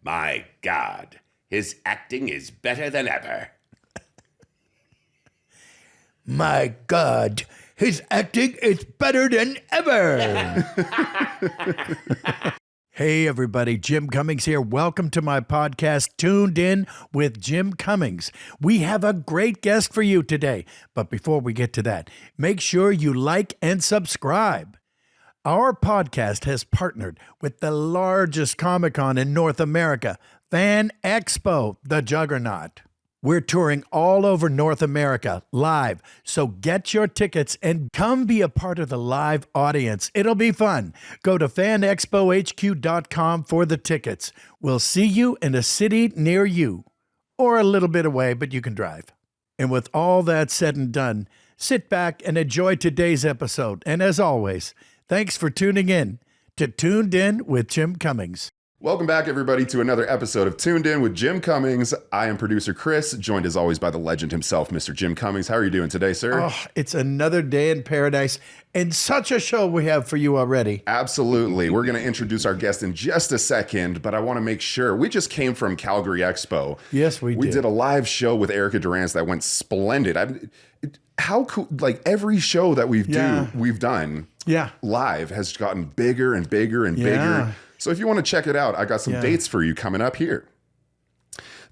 My God, his acting is better than ever. My God, his acting is better than ever. Hey, everybody. Jim Cummings here. Welcome to my podcast, Toon'd In with Jim Cummings. We have a great guest for you today. But before we get to that, make sure you like and subscribe. Our podcast has partnered with the largest Comic-Con in North America, Fan Expo, the Juggernaut. We're touring all over North America live, so get your tickets and come be a part of the live audience. It'll be fun. Go to fanexpohq.com for the tickets. We'll see you in a city near you, or a little bit away, but you can drive. And with all that said and done, sit back and enjoy today's episode. And as always, thanks for tuning in to Toon'd In with Jim Cummings. Welcome back, everybody, to another episode of Toon'd In with Jim Cummings. I am producer Chris, joined as always by the legend himself, Mr. Jim Cummings. How are you doing today, sir? Oh, it's another day in paradise, and such a show we have for you already. Absolutely. We're going to introduce our guest in just a second, but I want to make sure. We just came from Calgary Expo. Yes, we did. We did a live show with Erica Durance that went splendid. How cool, like every show that we've done live has gotten bigger and bigger and bigger. So if you want to check it out, I got some dates for you coming up here.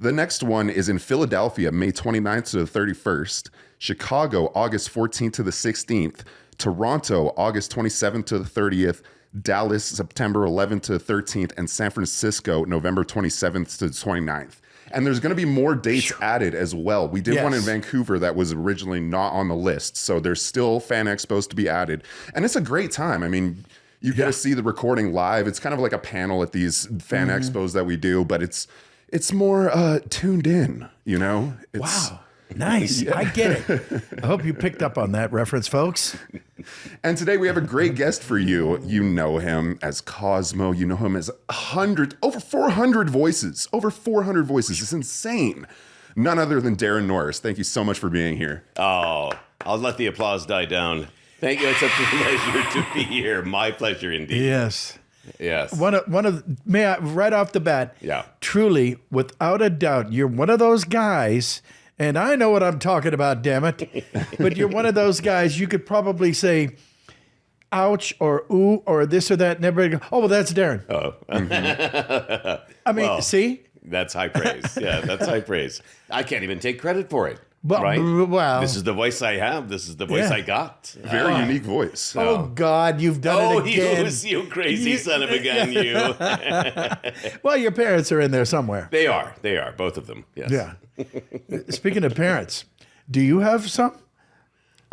The next one is in Philadelphia, May 29th to the 31st, Chicago, August 14th to the 16th, Toronto, August 27th to the 30th, Dallas, September 11th to the 13th, and San Francisco, November 27th to the 29th. And there's going to be more dates added as well. We did one in Vancouver that was originally not on the list. So there's still fan expos to be added. And it's a great time. I mean, you get to see the recording live. It's kind of like a panel at these fan expos that we do, but it's more tuned in, you know? Wow. Nice. I get it. I hope you picked up on that reference, folks. And today we have a great guest for you. You know him as Cosmo. You know him as over 400 voices. Over 400 voices. It's insane. None other than Daran Norris. Thank you so much for being here. Oh, I'll let the applause die down. Thank you. It's a pleasure to be here. My pleasure indeed. Yes. Yes. May I, right off the bat, truly, without a doubt, you're one of those guys, and I know what I'm talking about, damn it, but you're one of those guys, you could probably say, ouch, or ooh, or this or that, and everybody go, oh, well, that's Daran. Oh. I mean, see? That's high praise. Yeah, that's high praise. I can't even take credit for it. Well, right? Wow. This is the voice I have. This is the voice I got. Very unique voice. So. Oh, God, you've done it again. You crazy son of a gun, you. Well, your parents are in there somewhere. They are, both of them, yes. Yeah. Speaking of parents, do you have some?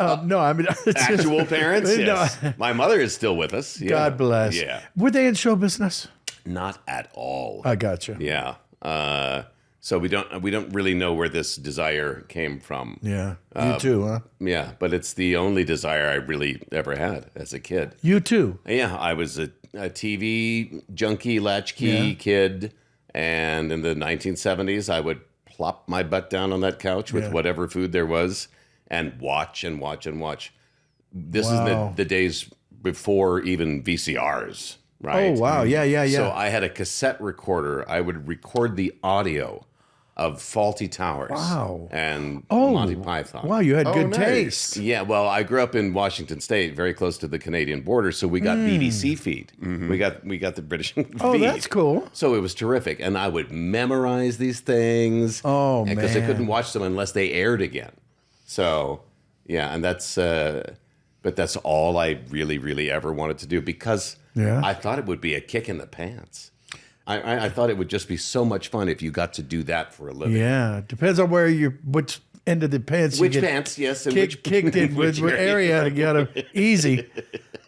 No, I mean... Actual parents, yes. No. My mother is still with us. Yeah. God bless. Yeah. Were they in show business? Not at all. I gotcha. Yeah. So we don't really know where this desire came from. Yeah, you too, huh? Yeah, but it's the only desire I really ever had as a kid. You too? Yeah, I was a TV junkie, latchkey kid, and in the 1970s, I would plop my butt down on that couch with whatever food there was and watch and watch and watch. This is the days before even VCRs, right? Oh, wow, yeah. So I had a cassette recorder. I would record the audio of Faulty Towers and Monty Python. Wow, you had good taste. Yeah, well, I grew up in Washington State, very close to the Canadian border, so we got BBC feed. We got the British feed. Oh, that's cool. So it was terrific, and I would memorize these things. Oh, man. Because I couldn't watch them unless they aired again. So, yeah, and that's all I really, really ever wanted to do because I thought it would be a kick in the pants. I thought it would just be so much fun if you got to do that for a living. Yeah, depends on which end of the pants which you get pants, yes. And kicked in, which area you got to easy.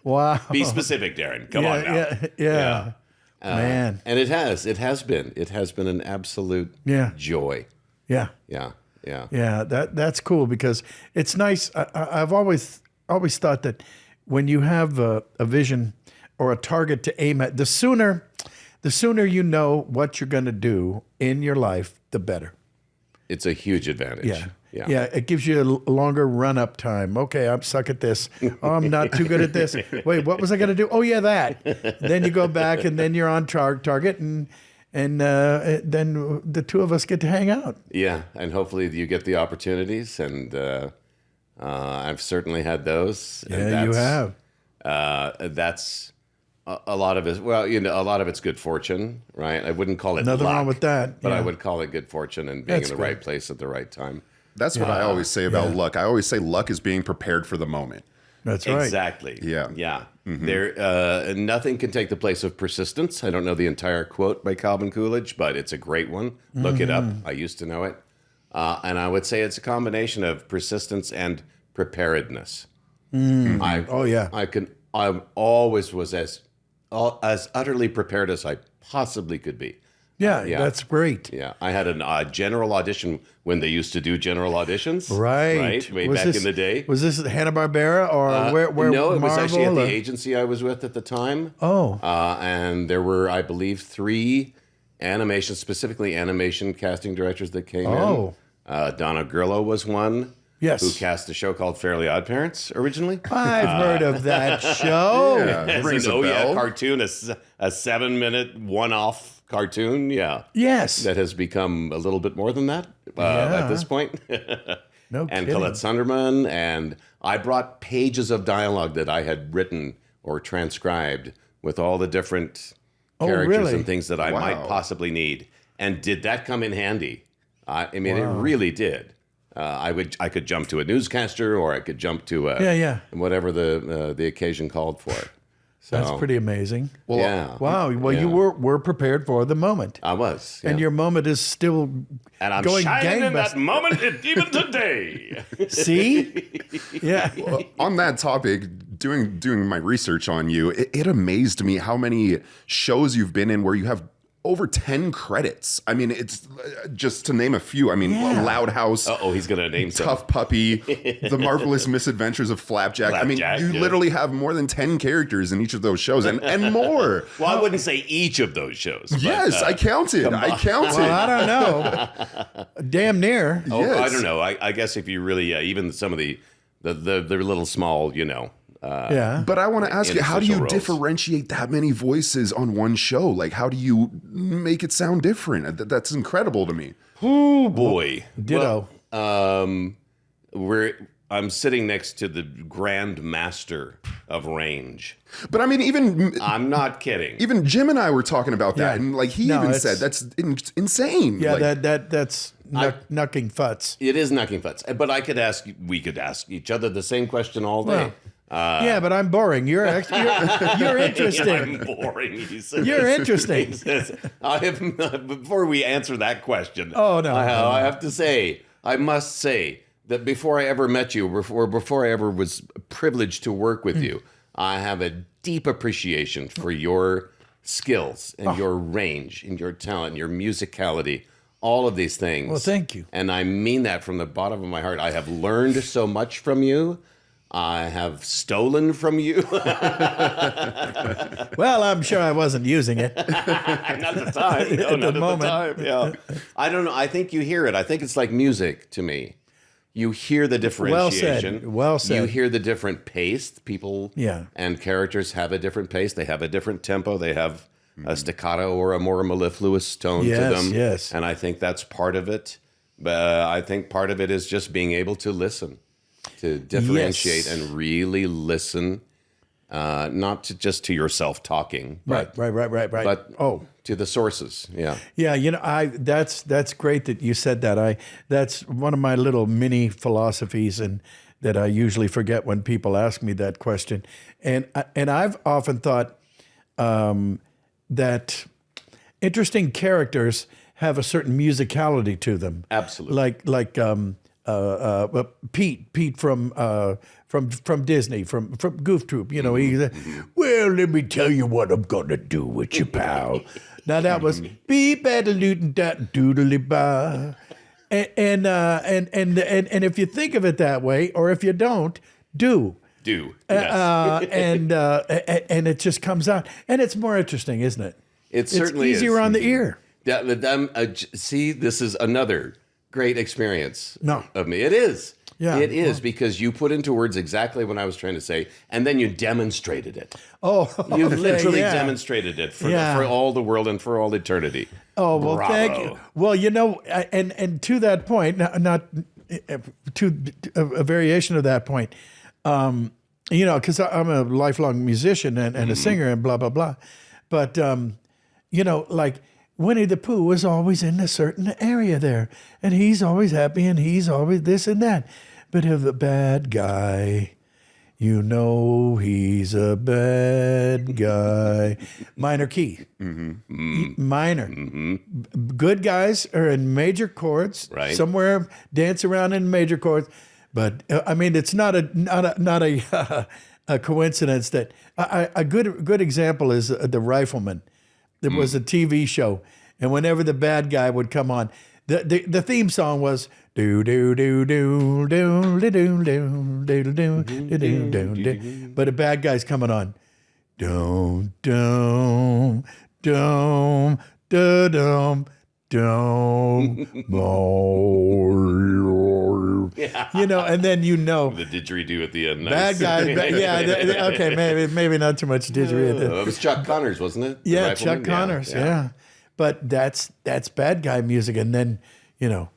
Wow. Be specific, Daran. Come on now. Yeah. Man. And it has been an absolute joy. Yeah. That's cool because it's nice. I've always thought that when you have a vision or a target to aim at, the sooner you know what you're going to do in your life, the better. It's a huge advantage. Yeah, it gives you a longer run-up time. Okay, I'm stuck at this. Oh, I'm not too good at this. Wait, what was I going to do? Oh, yeah, that. Then you go back, and then you're on target, and and then the two of us get to hang out. Yeah, and hopefully you get the opportunities, and I've certainly had those. Yeah, you have. That's a lot of it. Well, a lot of it's good fortune, right? I wouldn't call it Nothing luck, wrong with that. but yeah. I would call it good fortune and being That's in the right good. place at the right time. That's what I always say about luck. I always say luck is being prepared for the moment. That's right. Exactly. Yeah. Yeah. There, nothing can take the place of persistence. I don't know the entire quote by Calvin Coolidge, but it's a great one. Look it up. I used to know it. And I would say it's a combination of persistence and preparedness. I always was as utterly prepared as I possibly could be. Yeah, that's great. Yeah, I had a general audition when they used to do general auditions. Right. Way back in the day. Was this Hanna-Barbera or where? No, it was Marvel actually at the or- agency I was with at the time. Oh. And there were, I believe, 3 specifically animation casting directors that came in. Donna Grillo was one. Yes. Who cast a show called Fairly OddParents originally. I've heard of that show. Yeah, rings a bell. Yeah, cartoon, a 7-minute one-off cartoon. Yeah. Yes. That has become a little bit more than that at this point. No and kidding. Colette Sunderman. And I brought pages of dialogue that I had written or transcribed with all the different characters really? and things that I might possibly need. And did that come in handy? I mean, it really did. I could jump to a newscaster, or I could jump to whatever the occasion called for. So, That's pretty amazing. Well, yeah. Wow. Well, you were prepared for the moment. I was. And your moment is still and I'm going shining in that gangbusters. moment even today. See? Yeah. Well, on that topic, doing my research on you, it amazed me how many shows you've been in where you have over 10 credits. I mean, it's just to name a few. I mean, Loud House. He's going to name some. Tough Puppy, The Marvelous Misadventures of Flapjack. I mean, you literally have more than 10 characters in each of those shows and more. Well, I wouldn't say each of those shows. Yes, I counted. I counted. Well, I don't know. Damn near. Oh, Yes. I don't know. I guess if you really, even some of the little small, Yeah. But I want to ask you, how do you roles. differentiate that many voices on one show? Like, how do you make it sound different? That's incredible to me. Oh boy. Ditto. I'm sitting next to the Grand Master of Range. But I mean, even I'm not kidding. even Jim and I were talking about that, Yeah. and like he No, even it's- said that's insane. Yeah, Like, that's knucking futz. It is knocking futz. But we could ask each other the same question all day. Yeah, but I'm boring. You're you're interesting. I'm boring. He says. You're interesting. He says, before we answer that question, Oh, no. I must say that before I ever met you, before I ever was privileged to work with you, I have a deep appreciation for your skills and your range and your talent, and your musicality, all of these things. Well, thank you. And I mean that from the bottom of my heart. I have learned so much from you. I have stolen from you. Well, I'm sure I wasn't using it. Not at the time. No, not at the moment. time. Yeah. I don't know. I think you hear it. I think it's like music to me. You hear the differentiation. Well said. You hear the different pace. People and characters have a different pace. They have a different tempo. They have a staccato or a more mellifluous tone to them. Yes. And I think that's part of it. But I think part of it is just being able to listen, to differentiate and really listen, not just to yourself talking, Right. but to the sources. Yeah. Yeah, that's great that you said that. That's one of my little mini philosophies, and that I usually forget when people ask me that question. And I've often thought that interesting characters have a certain musicality to them. Absolutely. Like Pete from Disney, from Goof Troop. You know, he's well, let me tell you what I'm gonna do with you, pal. Now that was beep doodly ba. And if you think of it that way, or if you don't, do. Yes. And it just comes out, and it's more interesting, isn't it? It certainly it's easier is. on the ear. See, this is another great experience No. of me. It is. Yeah. It is, because you put into words exactly what I was trying to say, and then you demonstrated it. Oh, You literally demonstrated it for all the world and for all eternity. Oh, well, Bravo. thank you. Well, and to that point, not to a variation of that point, because I'm a lifelong musician and a singer and blah, blah, blah. But, like Winnie the Pooh was always in a certain area there, and he's always happy, and he's always this and that. But if a bad guy, he's a bad guy. Minor key. Minor. Good guys are in major chords. Right. Somewhere dance around in major chords. But it's not a coincidence that a good example is The Rifleman. There was a TV show, and whenever the bad guy would come on, the theme song was do do do do do do do do do do do do do. But a bad guy's coming on. Dum dum dum dum dum dum. And then the didgeridoo at the end. Bad guys. Okay, maybe not too much didgeridoo. It was Chuck Connors, wasn't it? Yeah, Chuck Connors. Yeah. But that's bad guy music, and then bad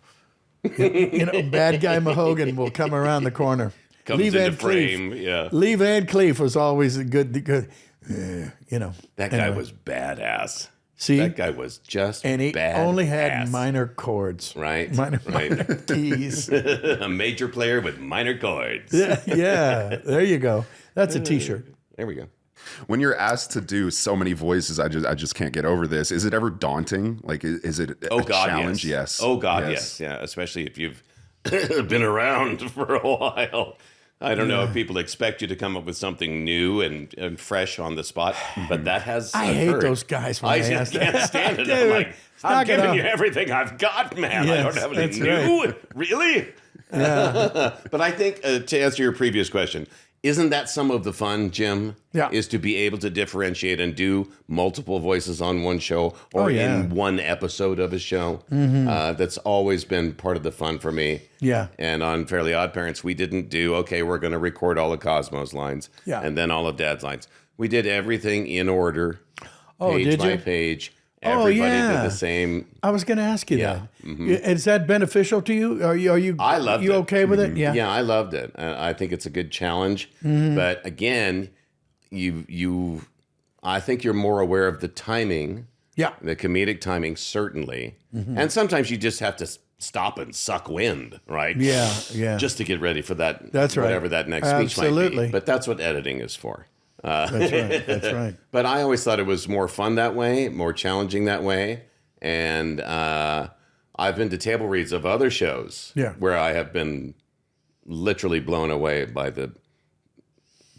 guy Mahogan will come around the corner. Comes Lee into Van frame. Cleef. Yeah. Lee Van Cleef was always a good. That guy was badass. See, that guy was just and he bad only had ass. minor chords, Right? Minor keys. A major player with minor chords. Yeah. There you go. That's a T-shirt. There we go. When you're asked to do so many voices, I just can't get over this. Is it ever daunting? Like, is it a challenge? Yes. Oh God, yes. Yeah, especially if you've been around for a while. I don't know if people expect you to come up with something new and fresh on the spot, but that has I occurred. hate those guys when I they just ask can't stand it. Dude, I'm like, I'm giving off. you everything I've got, man. Yes, I don't have any that's new. right. Really? Yeah. But I think, to answer your previous question, isn't that some of the fun, Jim? Yeah. Is to be able to differentiate and do multiple voices on one show or in one episode of a show. That's always been part of the fun for me. Yeah. And on Fairly OddParents, we didn't do, okay, we're going to record all of Cosmo's lines and then all of Dad's lines. We did everything in order, page did by you? page. Everybody did the same. I was going to ask you that. Is that beneficial to you? Are you? I loved you it. okay with it? Yeah. Yeah, I loved it. I think it's a good challenge. But again, I think you're more aware of the timing. Yeah. The comedic timing, certainly. And sometimes you just have to stop and suck wind, right? Yeah, yeah. Just to get ready for that. That's right. Whatever that next speech might Absolutely. be. But that's what editing is for. That's right. That's right. But I always thought it was more fun that way, more challenging that way. And I've been to table reads of other shows where I have been literally blown away by the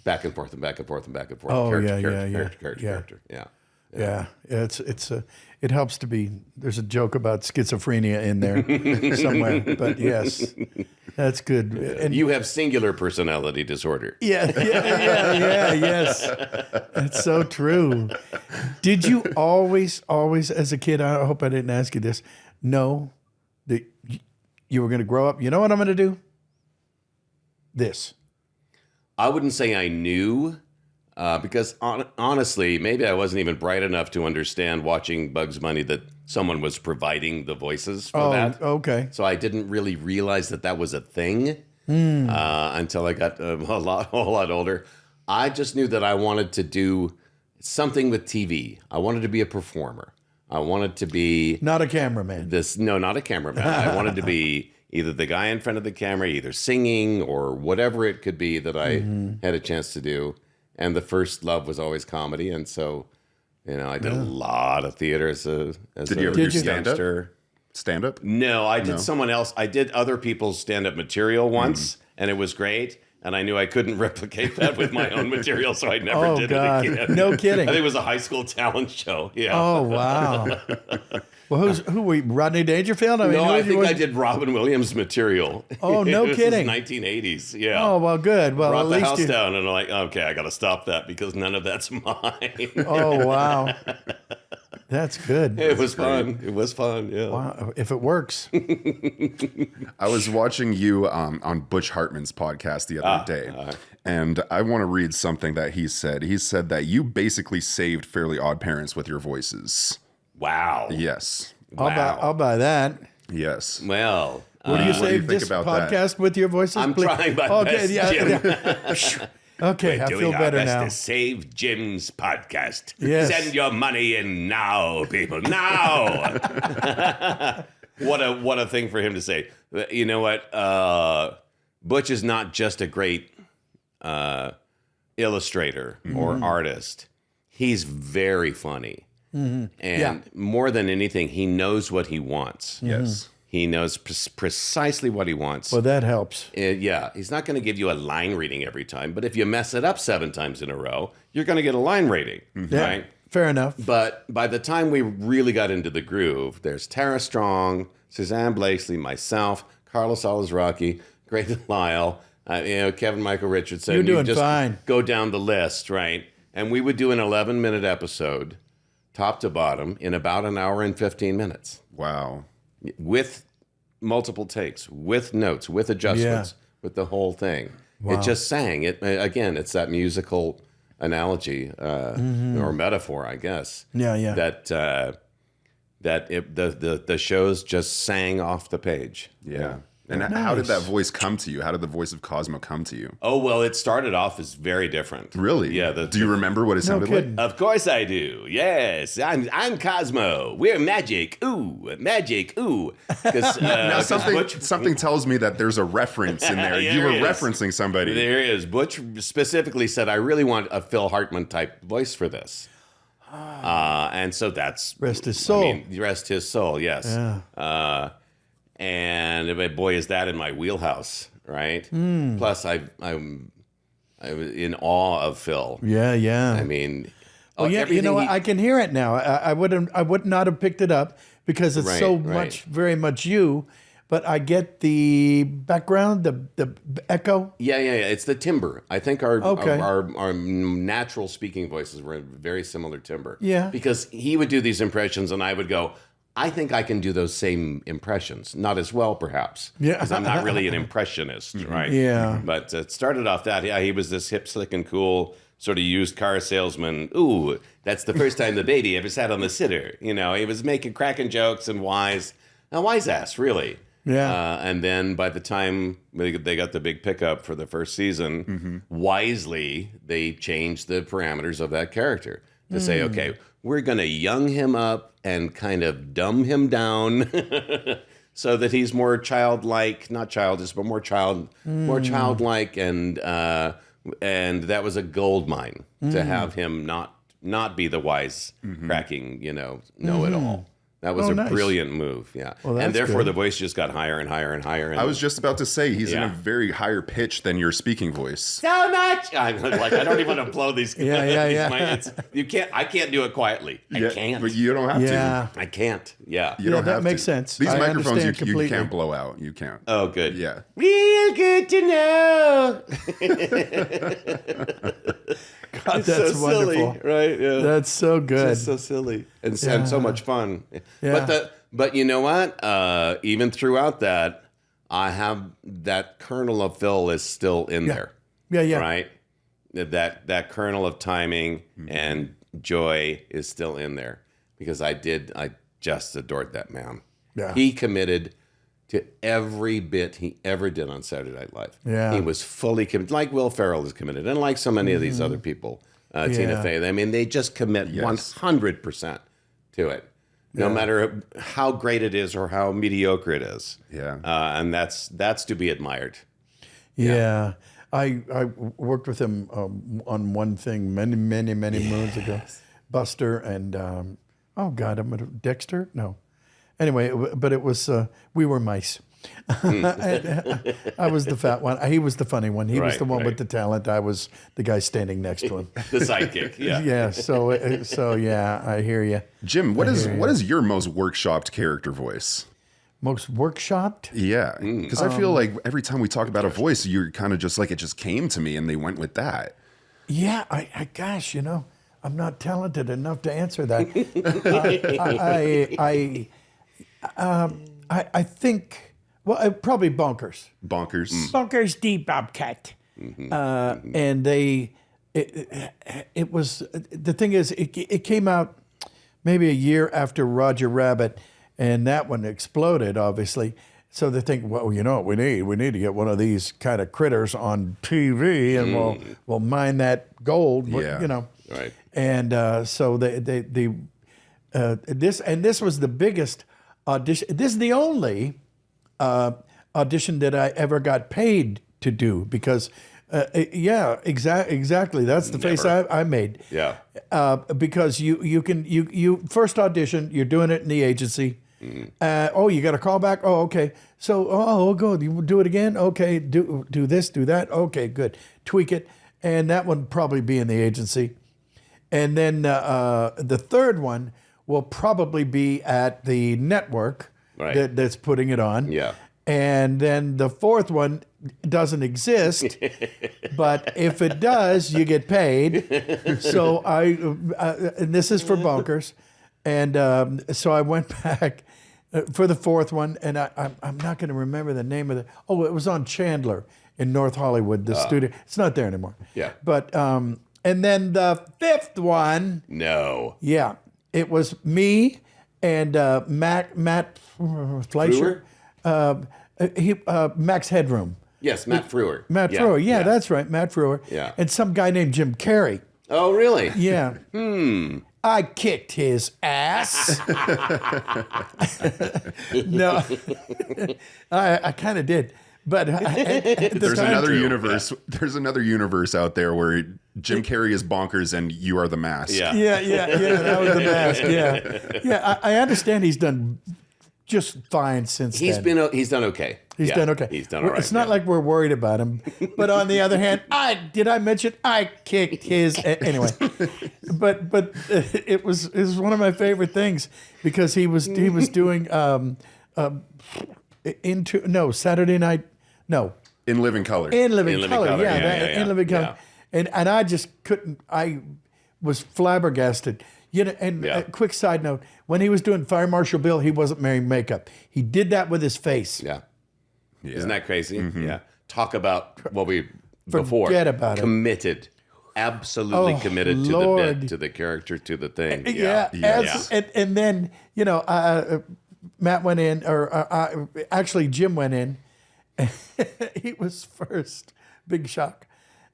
back and forth and back and forth and back and forth. Oh, Character. Yeah. It helps to be. There's a joke about schizophrenia in there somewhere, but yes, that's good. And you have singular personality disorder. Yes. That's so true. Did you always, as a kid, I hope I didn't ask you this, know that you were going to grow up? You know what I'm going to do? This. I wouldn't say I knew. Because honestly, maybe I wasn't even bright enough to understand watching Bugs Bunny that someone was providing the voices for that. Okay. So I didn't really realize that was a thing until I got a whole lot older. I just knew that I wanted to do something with TV. I wanted to be a performer. I wanted to be... Not a cameraman. No, not a cameraman. I wanted to be either the guy in front of the camera, either singing or whatever it could be that I had a chance to do. And the first love was always comedy, and so, I did a lot of theater as a Did you ever do youngster. Stand-up? No, I did someone else. I did other people's stand-up material once, and it was great. And I knew I couldn't replicate that with my own material, so I never did it again. No kidding. I think it was a high school talent show. Yeah. Oh, wow. Well, who were you, Rodney Dangerfield? I think I did Robin Williams material. Oh, no kidding. This is 1980s, yeah. Oh, well, good. Well, brought at the least house down, and I'm like, okay, I got to stop that because none of that's mine. Oh, wow. That's good. It was fun. It was fun. Yeah. Wow. If it works. I was watching you on Butch Hartman's podcast the other day, and I want to read something that he said. He said that you basically saved Fairly OddParents with your voices. Wow. Yes. I'll buy that. Yes. Well, What do you say? do you think about that? Podcast with your voices? I'm trying my best, Jim. Okay, I feel better our best now. to save Jim's podcast. Yes. Send your money in now, people. Now. What a thing for him to say. You know what? Butch is not just a great illustrator or artist. He's very funny. And more than anything, he knows what he wants. Yes. He knows precisely what he wants. Well, that helps. Yeah, he's not going to give you a line reading every time, but if you mess it up 7 times in a row, you're going to get a line rating, right? Fair enough. But by the time we really got into the groove, there's Tara Strong, Suzanne Blakeslee, myself, Carlos Alazraki, Greg Lyle, Kevin Michael Richardson. You're doing just fine. Go down the list, right? And we would do an 11-minute episode, top to bottom, in about an hour and 15 minutes. Wow. With multiple takes, with notes, with adjustments, with the whole thing. Wow. It just sang. It again. It's that musical analogy or metaphor, I guess. Yeah. That the shows just sang off the page. Yeah. And how did that voice come to you? How did the voice of Cosmo come to you? Oh, well, it started off as very different. Really? Yeah. Do you remember what it sounded like? Of course I do. Yes. I'm Cosmo. We're magic. Ooh. Magic. Ooh. Now something tells me that there's a reference in there. You were referencing somebody. There is. Butch specifically said, I really want a Phil Hartman type voice for this. And so that's... Rest his soul. Rest his soul, yes. Yeah. And boy, is that in my wheelhouse, right? Plus, I was in awe of Phil. Yeah. I mean, well, I can hear it now. I would not have picked it up because it's very much you. But I get the background, the echo. Yeah. It's the timbre. I think our natural speaking voices were very similar timbre. Yeah. Because he would do these impressions, and I would go, I think I can do those same impressions. Not as well, perhaps. Yeah. Because I'm not really an impressionist, right? Yeah. But it started off that. Yeah, he was this hip, slick, and cool sort of used car salesman. Ooh, that's the first time the baby ever sat on the sitter. He was cracking jokes and wise ass, really. Yeah. And then by the time they got the big pickup for the first season, wisely, they changed the parameters of that character to say, okay, we're going to young him up and kind of dumb him down so that he's more childlike, not childish, but more childlike. And that was a gold mine to have him not be the wise, cracking, know-it-all. That was a brilliant move, yeah. Well, and therefore good. the voice just got higher and higher and higher. And I was just about to say he's in a very higher pitch than your speaking voice. So much. I'm like, I don't even want to blow these. Yeah. I can't do it quietly. I can't. But you don't have to. I can't. Yeah. You don't that have makes to. sense. These I microphones understand you completely. can't blow out. You can't. Oh, good. Yeah. Real good to know. God, that's so wonderful. silly, right? Yeah. That's so good. Just so silly and so much fun. Yeah. But you know what? Even throughout that, I have that kernel of Phil is still in there. Yeah. Right? That kernel of timing and joy is still in there because I just adored that man. Yeah. He committed to every bit he ever did on Saturday Night Live. Yeah. He was fully committed, like Will Ferrell is committed, and like so many of these other people, Tina Fey. I mean, they just commit 100% to it, no matter how great it is or how mediocre it is. Yeah. And that's to be admired. Yeah. I worked with him on one thing many moons ago. Buster and, Dexter? No. Anyway, but it was, we were mice. I was the fat one. He was the funny one. He was the one with the talent. I was the guy standing next to him. The sidekick, yeah. Yeah, so yeah, I hear you. Jim, what is your most workshopped character voice? Most workshopped? Yeah, because I feel like every time we talk about a voice, you're kind of just like, it just came to me and they went with that. Yeah, I gosh, I'm not talented enough to answer that. I think, well, probably Bonkers. Bonkers the Bobcat. And it was, the thing is, it came out maybe a year after Roger Rabbit, and that one exploded, obviously. So they think, well, you know what we need? We need to get one of these kind of critters on TV, and we'll mine that gold, you know. Right. And so this was the biggest audition. This is the only audition that I ever got paid to do, because exactly. That's the face I made. Yeah. Because you first audition, you're doing it in the agency. You got a call back? Oh, okay. So, good. You do it again? Okay. Do this, do that. Okay, good. Tweak it. And that would probably be in the agency. And then the third one will probably be at the network that's putting it on. Yeah. And then the fourth one doesn't exist, but if it does, you get paid. So and this is for Bonkers. And so I went back for the fourth one, and I'm not going to remember the name of it. Oh, it was on Chandler in North Hollywood, the studio. It's not there anymore. Yeah. But, and then the fifth one. No. Yeah. It was me and Matt Fleischer. Max Headroom. Yes, Matt Frewer. Matt Frewer. Yeah, that's right. Matt Frewer. Yeah. And some guy named Jim Carrey. Oh, really? Yeah. I kicked his ass. No, I kind of did. But there's another universe. There's another universe out there where Jim Carrey is Bonkers and you are the Mask. Yeah. That was the Mask. Yeah. I understand he's done just fine since then. He's done okay. He's done okay. He's done all right. It's not like we're worried about him. But on the other hand, did I mention I kicked his anyway? But it was one of my favorite things, because he was doing Saturday Night. No. In Living Color. In Living Color. Yeah. In Living Color. And I just couldn't. I was flabbergasted. You know, and a quick side note: when he was doing Fire Marshal Bill, he wasn't wearing makeup. He did that with his face. Yeah. Isn't that crazy? Yeah. Talk about what Forget about it. Committed. Absolutely committed to the bit, to the character, to the thing. And then, you know, Matt went in, or actually Jim went in. He was first. Big shock.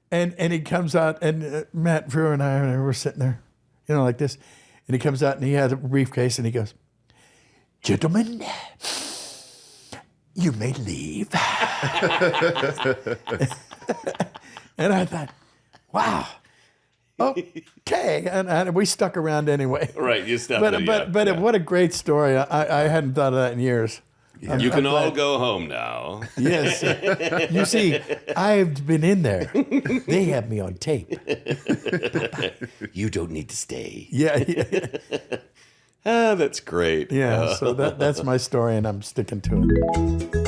And he comes out, and Matt Frewer and I were sitting there, you know, like this. And he comes out, and he has a briefcase, and he goes, "Gentlemen, you may leave." And I thought, wow, okay. And we stuck around anyway. Right, you stuck around. But what a great story. I hadn't thought of that in years. Yeah. You can all go home now. Yes. You see, I've been in there. They have me on tape. You don't need to stay. Yeah. That's great. Yeah, so that's my story, and I'm sticking to it.